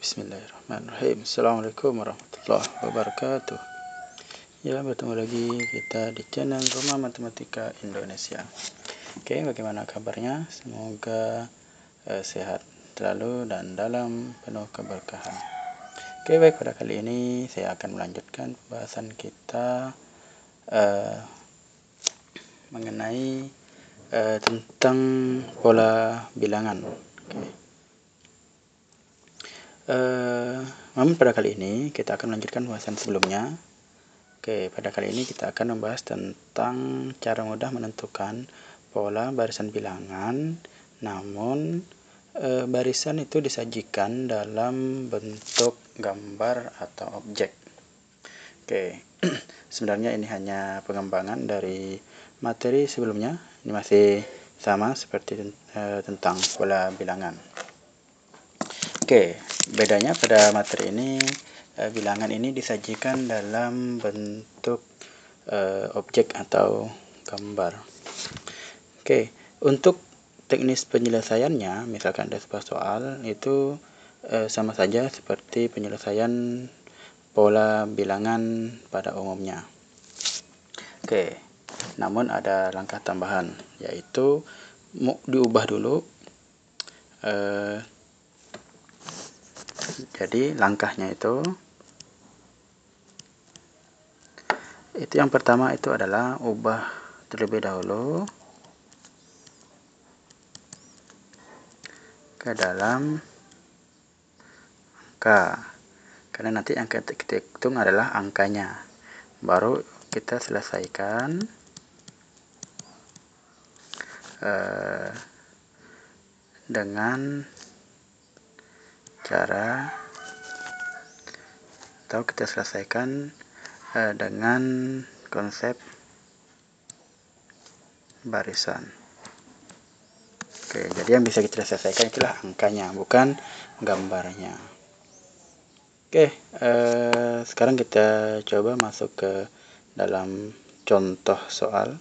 Bismillahirrahmanirrahim. Assalamualaikum warahmatullahi wabarakatuh. Ya, bertemu lagi kita di channel Rumah Matematika Indonesia. Oke, bagaimana kabarnya? Semoga sehat selalu dan dalam penuh keberkahan. Oke, baik, pada kali ini saya akan melanjutkan pembahasan kita mengenai tentang pola bilangan. Oke. Namun pada kali ini kita akan melanjutkan pembahasan sebelumnya. Oke, pada kali ini kita akan membahas tentang cara mudah menentukan pola barisan bilangan, namun barisan itu disajikan dalam bentuk gambar atau objek. Oke, sebenarnya ini hanya pengembangan dari materi sebelumnya. Ini masih sama seperti tentang pola bilangan. Oke, bedanya pada materi ini, bilangan ini disajikan dalam bentuk objek atau gambar. Oke, untuk teknis penyelesaiannya, misalkan ada sebuah soal, itu sama saja seperti penyelesaian pola bilangan pada umumnya. Oke, namun ada langkah tambahan, yaitu diubah dulu. Jadi langkahnya itu yang pertama itu adalah ubah terlebih dahulu ke dalam angka, karena nanti yang kita hitung adalah angkanya, baru kita selesaikan dengan cara atau kita selesaikan dengan konsep barisan. Oke, jadi yang bisa kita selesaikan itulah angkanya, bukan gambarnya. Oke, sekarang kita coba masuk ke dalam contoh soal.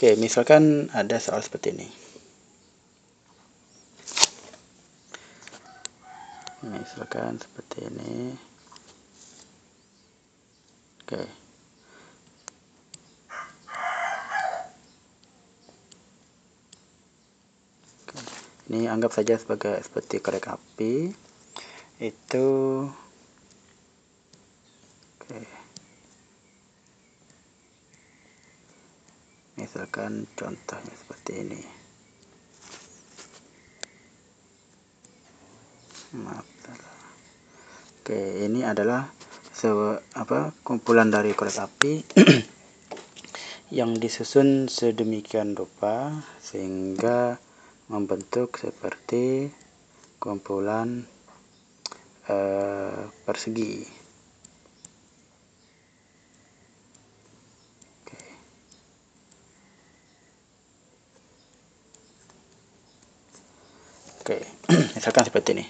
Oke, misalkan ada soal seperti ini. Misalkan seperti ini. Oke. Ini anggap saja seperti korek api. Itu misalkan contohnya seperti ini. Maaf. Oke, ini adalah kumpulan dari korek api yang disusun sedemikian rupa sehingga membentuk seperti kumpulan persegi. Oke, misalkan seperti ini.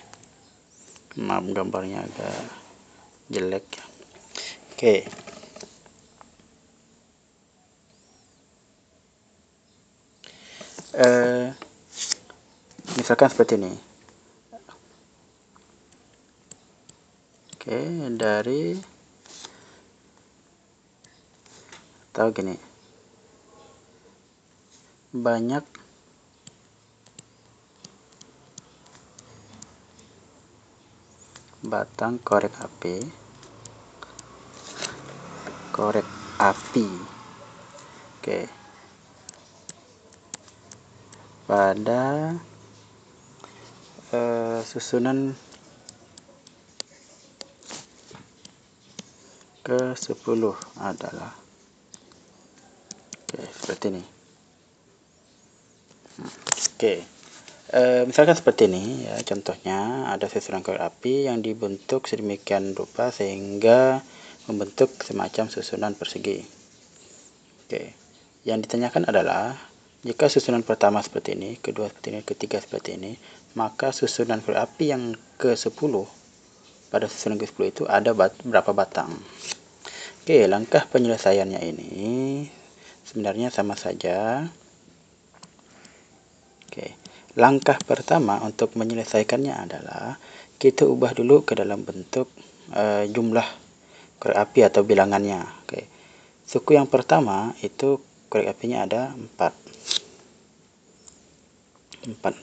Maaf, gambarnya agak jelek. Oke. Misalkan seperti ini. Oke, dari atau gini. Banyak batang korek api oke, pada susunan ke-10 adalah seperti ini. Oke, misalkan seperti ini ya, contohnya ada susunan korek api yang dibentuk sedemikian rupa sehingga membentuk semacam susunan persegi. Oke, yang ditanyakan adalah jika susunan pertama seperti ini, kedua seperti ini, ketiga seperti ini, maka susunan korek api yang ke-10 pada susunan ke-10 itu ada berapa batang. Oke, langkah penyelesaiannya ini sebenarnya sama saja langkah pertama untuk menyelesaikannya adalah kita ubah dulu ke dalam bentuk jumlah korek api atau bilangannya. Oke. Suku yang pertama itu korek apinya ada 4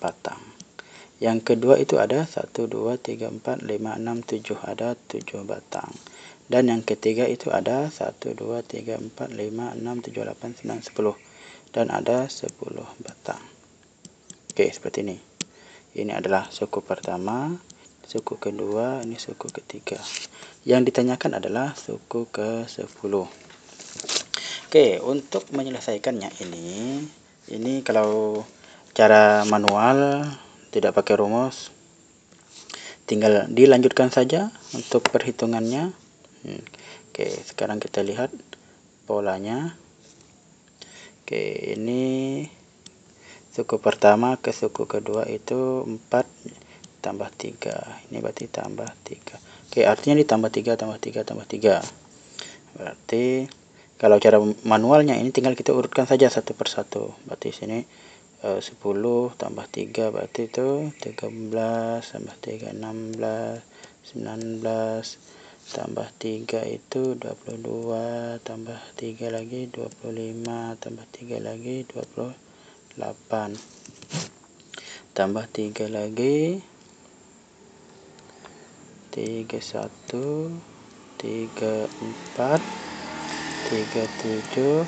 batang. Yang kedua itu ada 1, 2, 3, 4, 5, 6, 7, ada 7 batang. Dan yang ketiga itu ada 1, 2, 3, 4, 5, 6, 7, 8, 9, 10. Dan ada 10 batang. Oke, seperti ini. Ini adalah suku pertama, suku kedua, ini suku ketiga. Yang ditanyakan adalah suku ke-10. Oke, untuk menyelesaikannya ini kalau cara manual tidak pakai rumus, tinggal dilanjutkan saja untuk perhitungannya. Oke, sekarang kita lihat polanya. Oke, ini suku pertama ke suku kedua itu 4 tambah 3. Ini berarti tambah 3. Oke, artinya ditambah 3 tambah 3 tambah 3. Berarti kalau cara manualnya ini tinggal kita urutkan saja satu persatu. Berarti sini 10 tambah 3 berarti itu 13 tambah 3 16, 19 tambah 3 itu 22, tambah 3 lagi 25, tambah 3 lagi 28, tambah 3 lagi 31, 34, 37,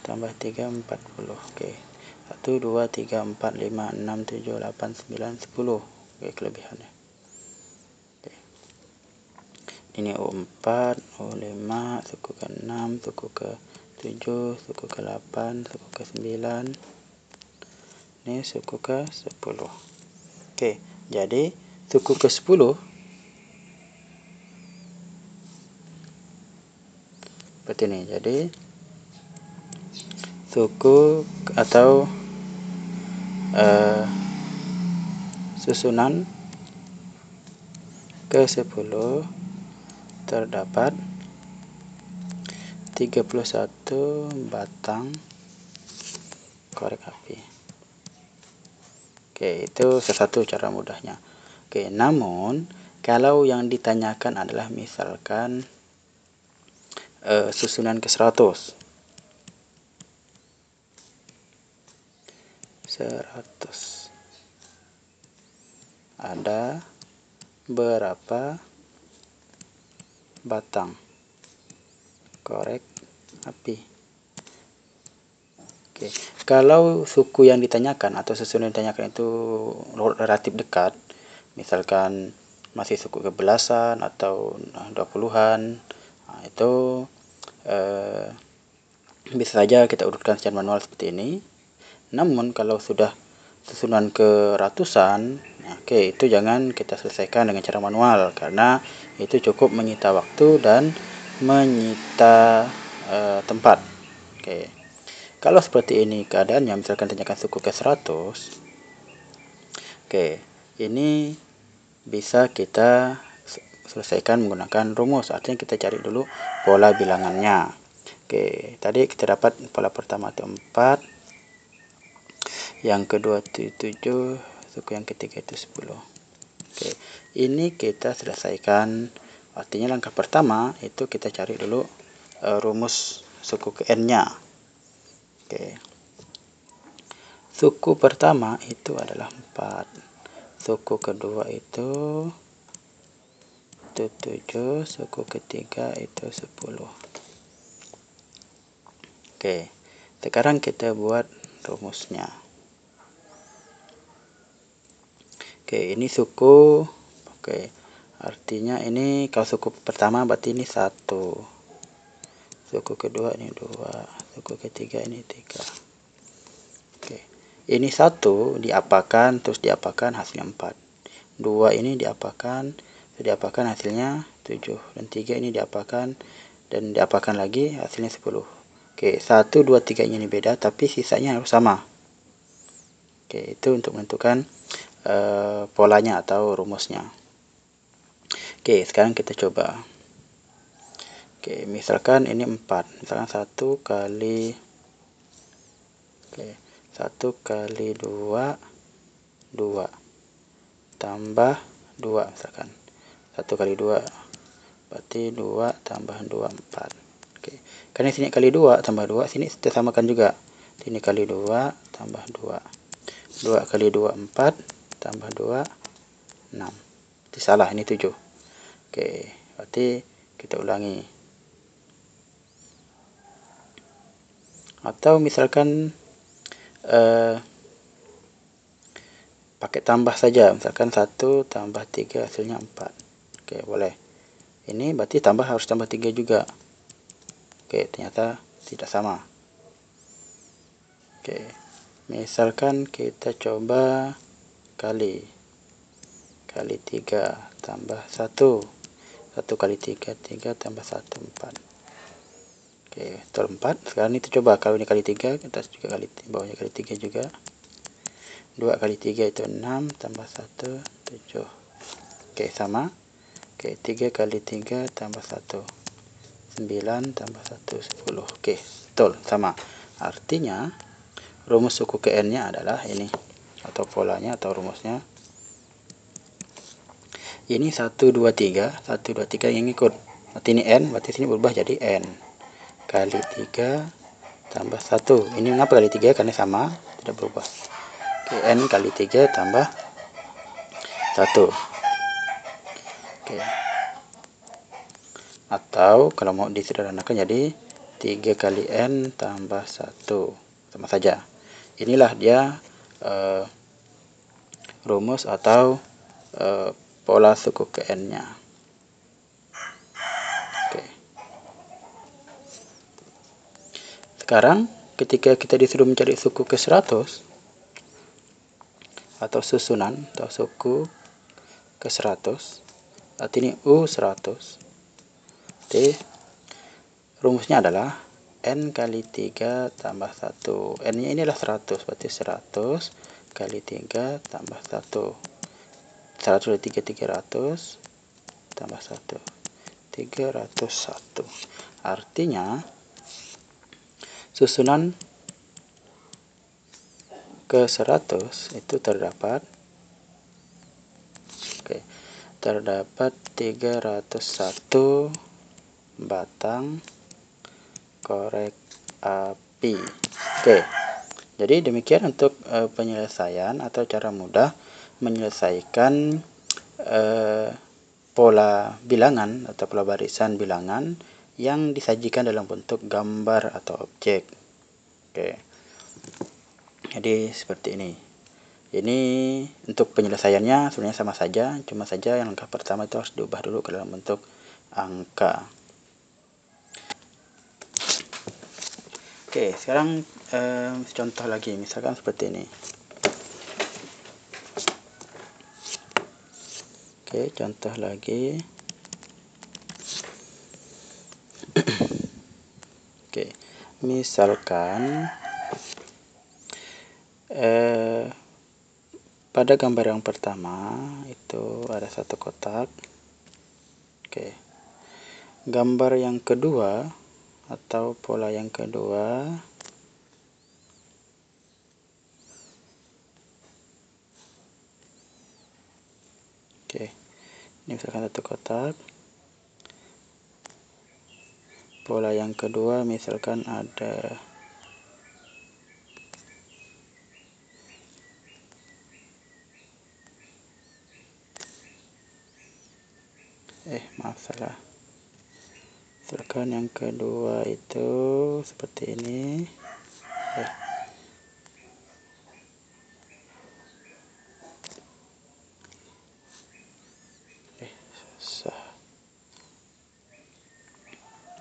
tambah 3 40. Oke. 1 2 3 4 5 6 7 8 9 10. Oke, kelebihannya. Oke. Ini U4, U5, suku ke-6, suku ke-7, suku ke-8, suku ke-9. Ini suku ke-10. Oke, jadi suku ke-10 seperti ini. Jadi suku atau susunan ke-10 terdapat 31 batang korek api. Oke, itu salah satu cara mudahnya. Oke, namun kalau yang ditanyakan adalah misalkan susunan ke-100. 100. Ada berapa batang korek api? Oke, kalau suku yang ditanyakan atau susunan yang ditanyakan itu relatif dekat, misalkan masih suku ke-11-an atau 20-an, nah, itu bisa saja kita urutkan secara manual seperti ini. Namun kalau sudah susunan ke ratusan, oke, itu jangan kita selesaikan dengan cara manual karena itu cukup menyita waktu dan menyita tempat. Oke. Kalau seperti ini keadaannya, misalkan tanyakan suku ke 100. Oke, ini bisa kita selesaikan menggunakan rumus. Artinya kita cari dulu pola bilangannya. Oke, tadi kita dapat pola pertama itu 4, yang kedua itu 7, suku yang ketiga itu 10. Oke, ini kita selesaikan. Artinya langkah pertama itu kita cari dulu rumus suku ke n-nya. Oke. Suku pertama itu adalah 4. Suku kedua itu 7, suku ketiga itu 10. Oke, sekarang kita buat rumusnya. Oke, ini suku. Oke, artinya ini kalau suku pertama berarti ini 1. Suku kedua ini 2. Suku ketiga ini 3. Oke, ini 1 diapakan, terus diapakan hasilnya 4. 2 ini diapakan, terus diapakan hasilnya 7. Dan 3 ini diapakan, dan diapakan lagi hasilnya 10. Oke, 1, 2, 3 ini beda, tapi sisanya harus sama. Oke, itu untuk menentukan polanya atau rumusnya. Oke, sekarang kita coba. Oke, misalkan ini 4. Misalkan 1 kali, oke, 1 kali 2, 2 tambah 2 misalkan. 1 kali 2 berarti 2 tambah 2, 4. Oke. Karena sini kali 2 tambah 2, sini kita samakan juga. Ini kali 2 tambah 2. 2 kali 2, 4 tambah 2, 6. Itu salah, ini 7. Oke, berarti kita ulangi. Atau misalkan pakai tambah saja, misalkan 1 tambah 3 hasilnya 4. Oke, boleh. Ini berarti harus tambah 3 juga. Oke, ternyata tidak sama. Oke, misalkan kita coba kali 3 tambah 1. 1 kali 3, 3 tambah 1, 4. Oke, betul 4. Sekarang itu coba kalau ini kali 3, kita juga kali bawahnya kali 3 juga. 2 kali 3 itu 6 tambah 1, 7. Oke, sama. Oke, 3 kali 3 tambah 1, 9 tambah 1, 10. Oke, betul, sama. Artinya rumus suku ke n-nya adalah ini, atau polanya atau rumusnya. Ini 1, 2, 3, 1, 2, 3 yang ikut. Berarti ini n, berarti sini berubah jadi n. Kali 3 tambah 1. Ini mengapa kali 3? Karena sama, tidak berubah. Oke, n kali 3 tambah 1. Oke. Atau kalau mau disederhanakan jadi 3 kali n tambah 1. Sama saja. Inilah dia rumus atau pola suku ke n-nya. Oke. Sekarang ketika kita disuruh mencari suku ke 100 atau susunan atau suku ke 100, arti ini U100. Jadi rumusnya adalah n kali 3 tambah 1. N-nya inilah 100, berarti 100 kali 3 tambah 1. 100 kali 3, 300 tambah 1. 301. Artinya susunan ke 100 itu terdapat 301 batang korek api. Oke. Jadi demikian untuk penyelesaian atau cara mudah menyelesaikan pola bilangan atau pola barisan bilangan yang disajikan dalam bentuk gambar atau objek. Oke. Jadi seperti ini. Ini untuk penyelesaiannya sebenarnya sama saja, cuma saja yang langkah pertama itu harus diubah dulu ke dalam bentuk angka. Oke, sekarang contoh lagi, misalkan seperti ini. Oke, contoh lagi. Oke, misalkan pada gambar yang pertama itu ada satu kotak. Oke, gambar yang kedua atau pola yang kedua oke, ini misalkan satu kotak. Pola yang kedua misalkan ada maaf salah. Misalkan yang kedua itu seperti ini.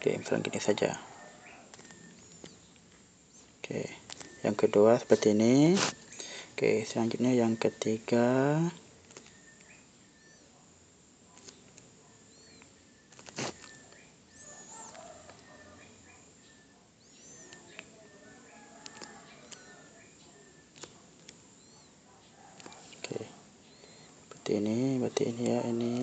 Oke, misalnya gini saja. Oke, yang kedua seperti ini. Oke, selanjutnya yang ketiga. Oke, seperti ini, berarti ini ya, ini.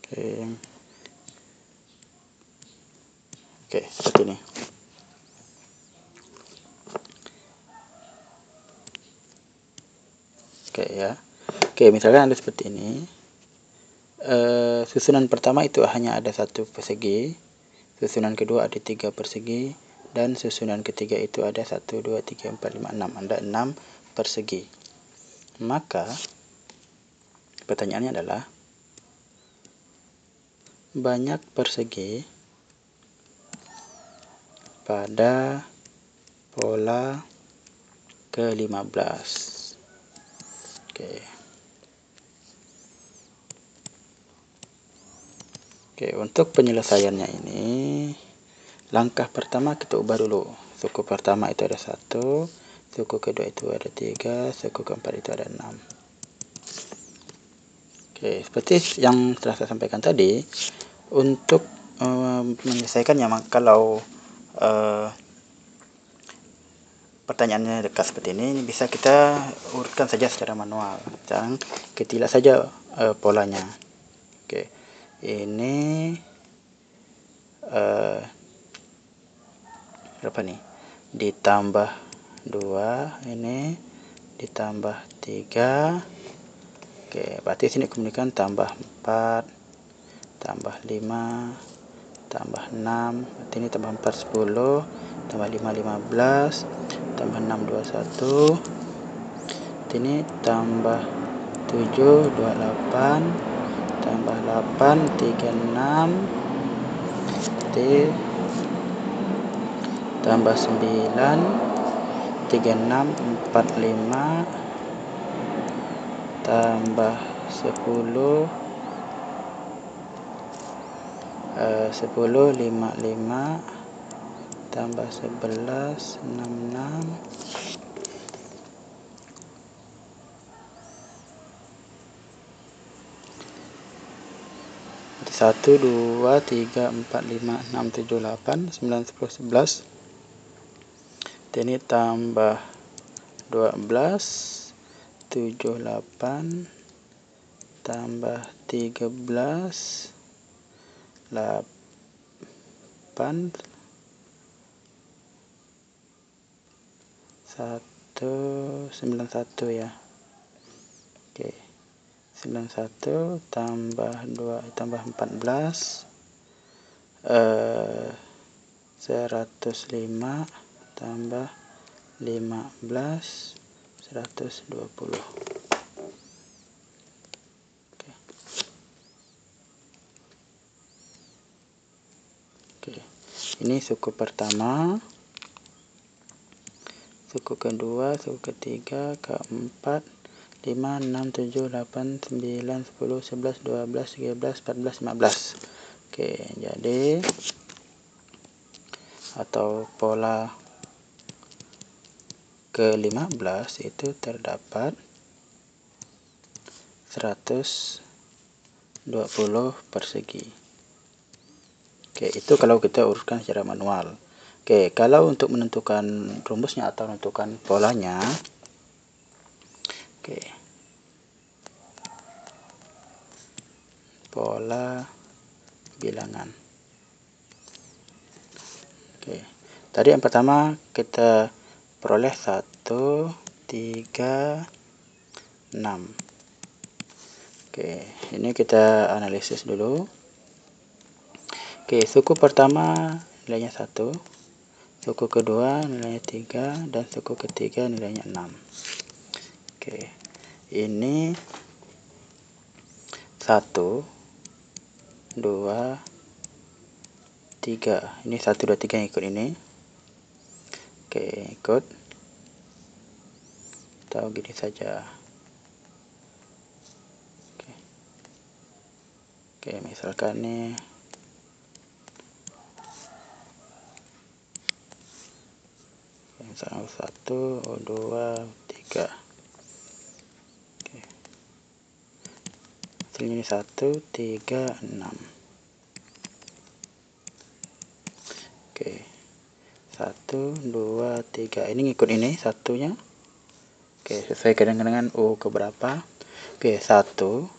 Oke, seperti ini. Oke ya. Oke, misalkan ada seperti ini. Susunan pertama itu hanya ada 1 persegi, susunan kedua ada 3 persegi, dan susunan ketiga itu ada 1, 2, 3, 4, 5, 6. Ada 6 persegi. Maka pertanyaannya adalah banyak persegi pada pola ke-15. Oke, untuk penyelesaiannya ini, langkah pertama kita ubah dulu. Suku pertama itu ada 1, suku kedua itu ada 3, suku keempat itu ada 6. Oke, seperti yang telah saya sampaikan tadi, untuk menyelesaikannya, kalau pertanyaannya dekat seperti ini, bisa kita urutkan saja secara manual. Dan kita lihat saja polanya. Oke, ini berapa nih? Ditambah 2, ini ditambah 3. Oke, berarti sini kemudian tambah 4, tambah 5, tambah 6. Berarti ini tambah 4, 10, tambah 5, 15, tambah 6, 21. Ini tambah 7, 28, tambah 8, 36, tambah 9, 36, 45, tambah 10, 10, 55, tambah 11, 66, 1, 2, 3, 4, 5, 6, 7, 8, 9, 10, 11. Ini tambah 12, 7, 8, tambah 13, 8, 1, 91 ya. Oke, 91 tambah 2 tambah 14, 105 tambah 15, 120. Oke, ini suku pertama, suku kedua, suku ketiga, keempat, 5, 6, 7, 8, 9, 10, 11, 12, 13, 14, 15. Oke, jadi atau pola ke-15 itu terdapat 120 persegi. Oke, itu kalau kita urutkan secara manual. Oke, kalau untuk menentukan rumusnya atau menentukan polanya, oke, pola bilangan. Oke, tadi yang pertama kita peroleh 1, 3, 6. Oke, ini kita analisis dulu. Oke, suku pertama nilainya 1, suku kedua nilainya 3, dan suku ketiga nilainya 6. Oke, ini 1, 2, 3. Ini 1, 2, 3 yang ikut ini. Oke, ikut. Atau gini saja. Oke, misalkan nih misalnya 1, 2, 3. Oke. Hasilnya ini 1, 3, 6. Oke. 1, 2, 3. Ini ngikut ini satunya. Oke, sesuaikan dengan U keberapa. Oke, 1.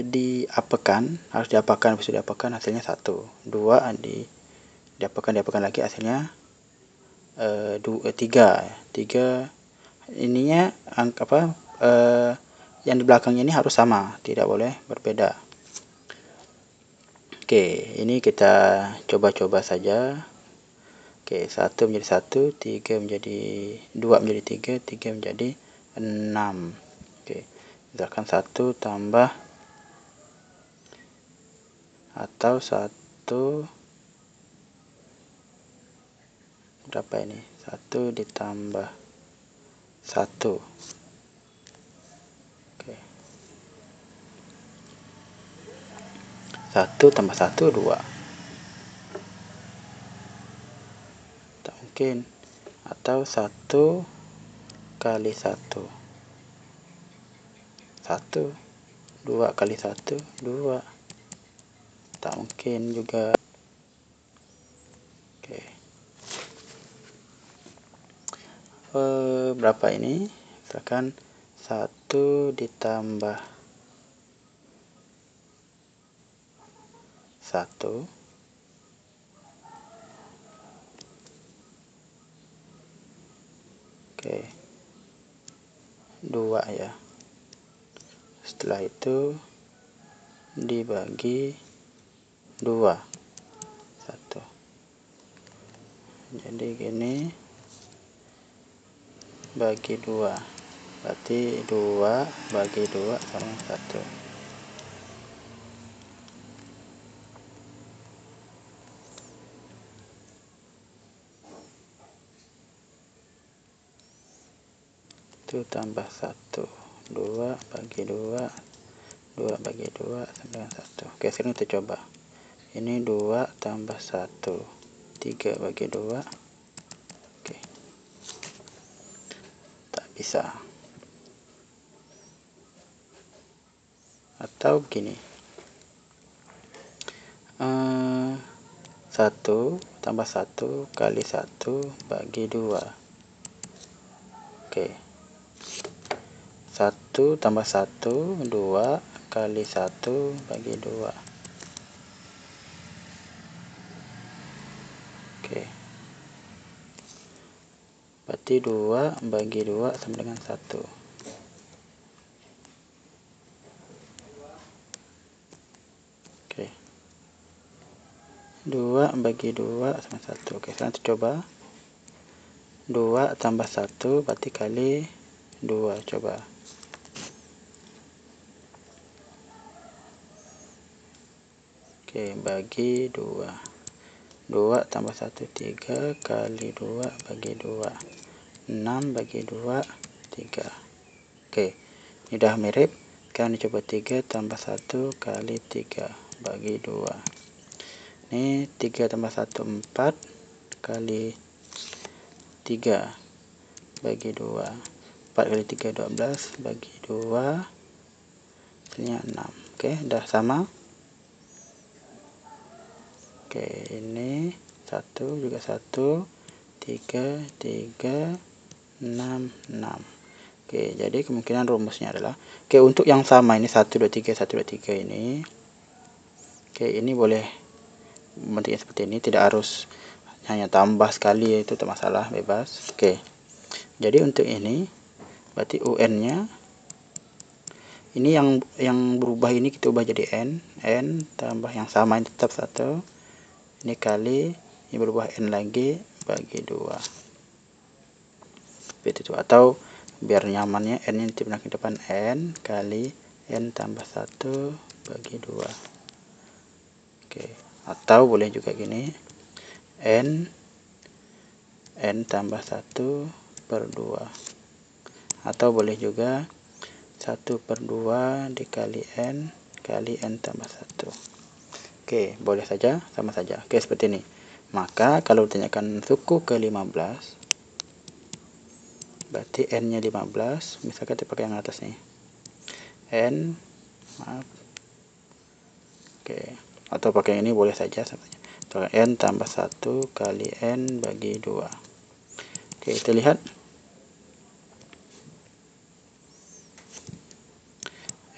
diapakan, harus diapakan, bisa diapakan hasilnya 1. 2 diapakan lagi hasilnya 3. Ininya yang di belakangnya ini harus sama, tidak boleh berbeda. Oke, ini kita coba-coba saja. Oke, 1 menjadi 1, 3 menjadi 2 menjadi 3, 3 menjadi 6. Oke, misalkan 1 tambah atau 1 berapa ini? 1 ditambah 1. Oke. 1 tambah 1 2. Tak mungkin. Atau 1 kali 1. 1. 2 kali 1 2. Tak mungkin juga. Oke. Berapa ini? Misalkan 1 ditambah 1. Oke. 2 ya. Setelah itu dibagi 2. 1. Jadi gini, bagi 2. Berarti 2 bagi 2 sama 1. Itu tambah 1. 2 bagi 2. 2 bagi 2 sama dengan 1. Oke, sekarang kita coba. Ini 2 tambah 1. 3 bagi 2. Oke. Tak bisa. Atau begini. 1 tambah 1 kali 1 bagi 2. Oke. 1 tambah 1 2 kali 1 bagi 2. Oke. Berarti 2 bagi 2 sama dengan 1. Oke. 2 bagi 2 sama 1. Oke, sekarang kita coba. 2 tambah 1 berarti kali 2. Coba. Oke, bagi 2. 2 tambah 1 3 kali 2 bagi 2. 6 bagi 2 3. Oke, ini udah mirip. Sekarang dicoba 3 tambah 1 kali 3 bagi 2. Ini 3 tambah 1 4 kali 3 bagi 2. 4 kali 3 12 bagi 2 hasilnya 6. Oke, udah sama. Oke, ini 1 juga 1 3 3 6 6. Oke, jadi kemungkinan rumusnya adalah, oke, untuk yang sama ini 1 2 3 1 2 3 ini. Oke, ini boleh bentuknya seperti ini, tidak harus hanya tambah sekali, itu tak masalah, bebas. Oke. Jadi untuk ini berarti UN-nya ini yang berubah ini kita ubah jadi n tambah yang sama ini tetap 1. Ini kali ini berubah n lagi bagi 2. Seperti itu, atau biar nyamannya n ini dipindah ke depan, n kali n tambah 1 bagi 2. Oke, atau boleh juga gini, n tambah 1 per 2. Atau boleh juga 1 per 2 dikali n kali n tambah 1. Oke, boleh saja, sama saja. Oke, seperti ini. Maka kalau ditanyakan suku ke 15, berarti n-nya 15, misalkan kita pakai yang atas nih. N, maaf. Oke, atau pakai ini boleh saja. N tambah 1 kali n bagi 2. Oke, kita lihat.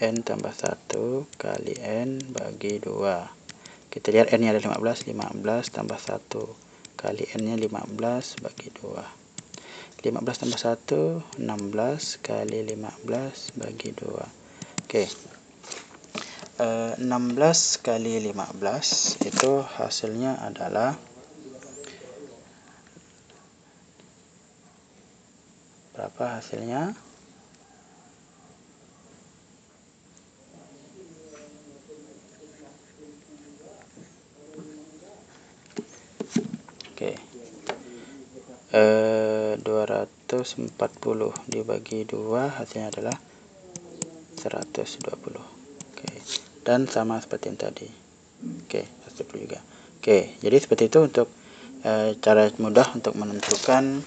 N tambah 1 kali N bagi 2. Kita lihat N nya ada 15, 15 tambah 1 kali N nya 15 bagi 2. 15 tambah 1, 16 kali 15 bagi 2. Oke, 16 kali 15 itu hasilnya adalah berapa hasilnya? Oke, 240 dibagi 2 hasilnya adalah 120. Oke, dan sama seperti yang tadi. Oke, 120 juga. Oke, jadi seperti itu untuk cara mudah untuk menentukan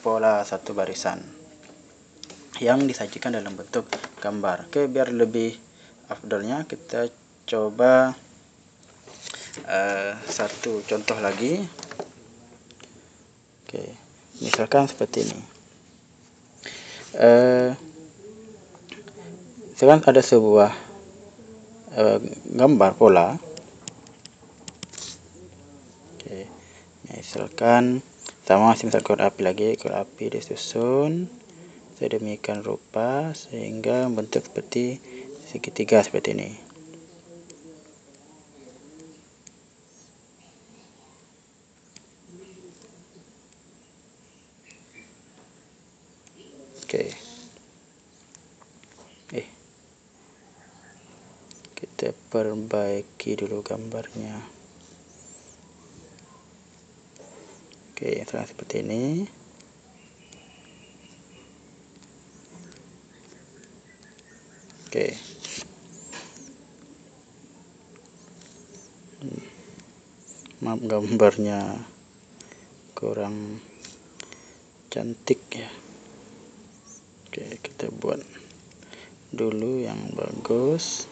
pola satu barisan yang disajikan dalam bentuk gambar. Oke, biar lebih afdolnya kita coba satu contoh lagi. Oke, misalkan seperti ini. Sekarang ada sebuah gambar pola. Oke, misalkan sama masih misal ekor api lagi, ekor api disusun sedemikian rupa sehingga bentuk seperti segitiga seperti ini. Oke. Kita perbaiki dulu gambarnya. Oke, seperti ini. Oke. Maaf gambarnya kurang cantik ya. Oke, kita buat dulu yang bagus.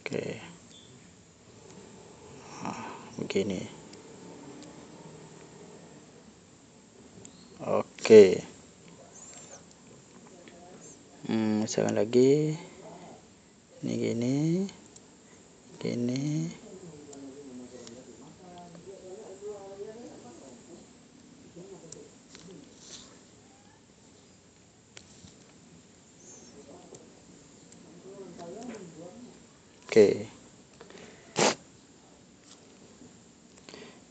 Oke, begini. Oke, misalkan lagi ini gini. Oke.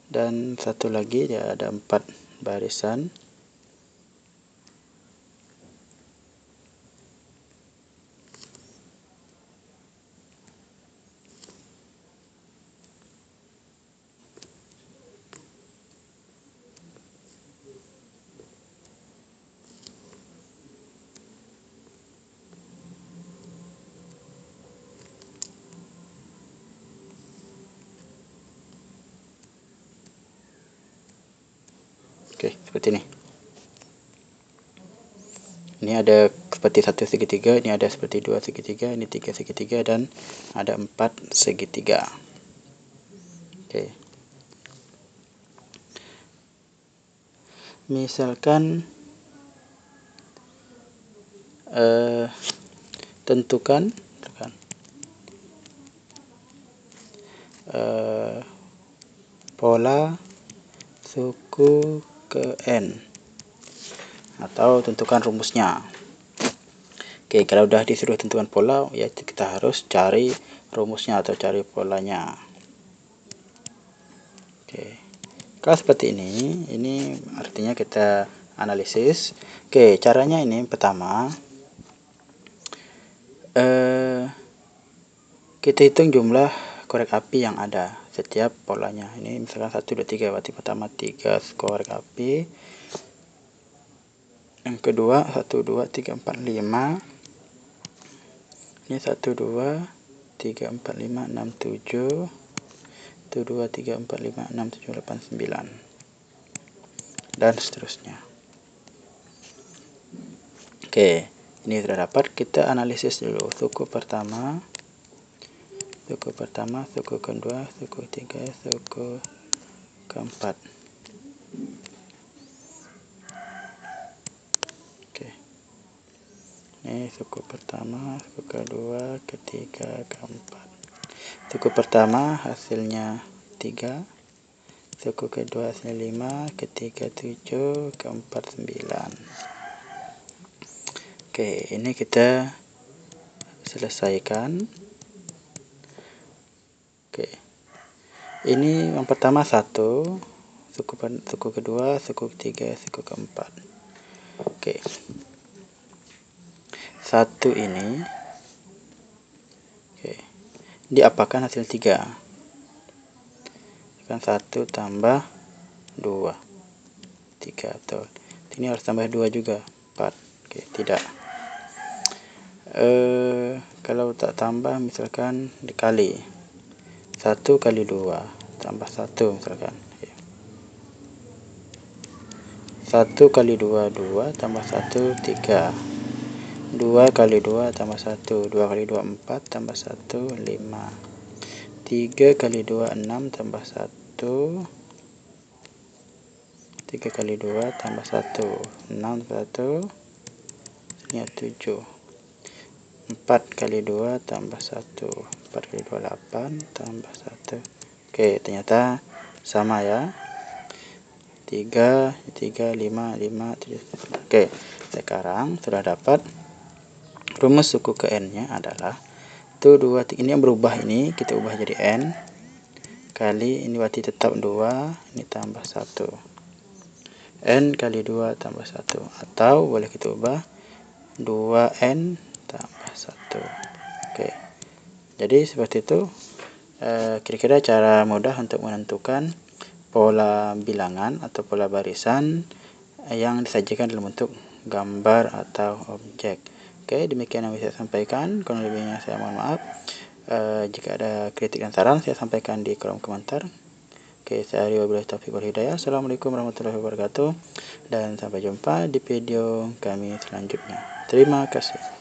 Dan satu lagi dia ada 4 barisan. Oke, seperti ini. Ini ada seperti 1 segitiga, ini ada seperti 2 segitiga, ini 3 segitiga, dan ada 4 segitiga. Oke. Misalkan tentukan pola suku ke N atau tentukan rumusnya. Oke, kalau udah disuruh tentukan pola, ya kita harus cari rumusnya atau cari polanya. Oke, kalau seperti ini artinya kita analisis. Oke, caranya ini pertama kita hitung jumlah korek api yang ada setiap polanya. Ini misalkan 1, 2, 3, berarti pertama 3 korek api. Yang kedua 1, 2, 3, 4, 5. Ini 1, 2, 3, 4, 5, 6, 7. 1, 2, 3, 4, 5, 6, 7, 8, 9. Dan seterusnya. Oke, ini sudah dapat. Kita analisis dulu suku pertama, suku kedua, suku ketiga, suku keempat. Oke, Ini suku pertama, suku kedua, ketiga, keempat. Suku pertama hasilnya 3, suku kedua hasilnya 5, ketiga 7, keempat 9. Oke, ini kita selesaikan. Oke, ini yang pertama 1, suku kedua, suku ketiga, suku keempat. Oke, 1 ini diapakan hasil 3 kan 1 tambah 2 3, atau ini harus tambah 2 juga 4. Oke, tidak, kalau tak tambah misalkan dikali 1 kali 2 tambah 1 misalkan 1 kali 2 2 tambah 1 3, 2 kali 2 tambah 1, 2 kali 2 4 tambah 1 5, 3 kali 2 6 tambah 1, 3 kali 2 tambah 1 6 tambah 1 ini 7, 4 kali 2 tambah 1, 4 kali 2 8 tambah 1. Oke, ternyata sama ya, 3 5 5 7. Oke, sekarang sudah dapat. Rumus suku ke n nya adalah itu 2, ini yang berubah, ini kita ubah jadi n kali ini berarti tetap 2, ini tambah 1, n kali 2 tambah 1, atau boleh kita ubah 2n tambah 1. Oke, jadi seperti itu kira-kira cara mudah untuk menentukan pola bilangan atau pola barisan yang disajikan dalam bentuk gambar atau objek. Oke, demikian yang bisa saya sampaikan. Kurang lebihnya saya mohon maaf. Jika ada kritik dan saran, saya sampaikan di kolom komentar. Oke, saya Rio, wabillahi taufiq wal hidayah. Assalamualaikum warahmatullahi wabarakatuh. Dan sampai jumpa di video kami selanjutnya. Terima kasih.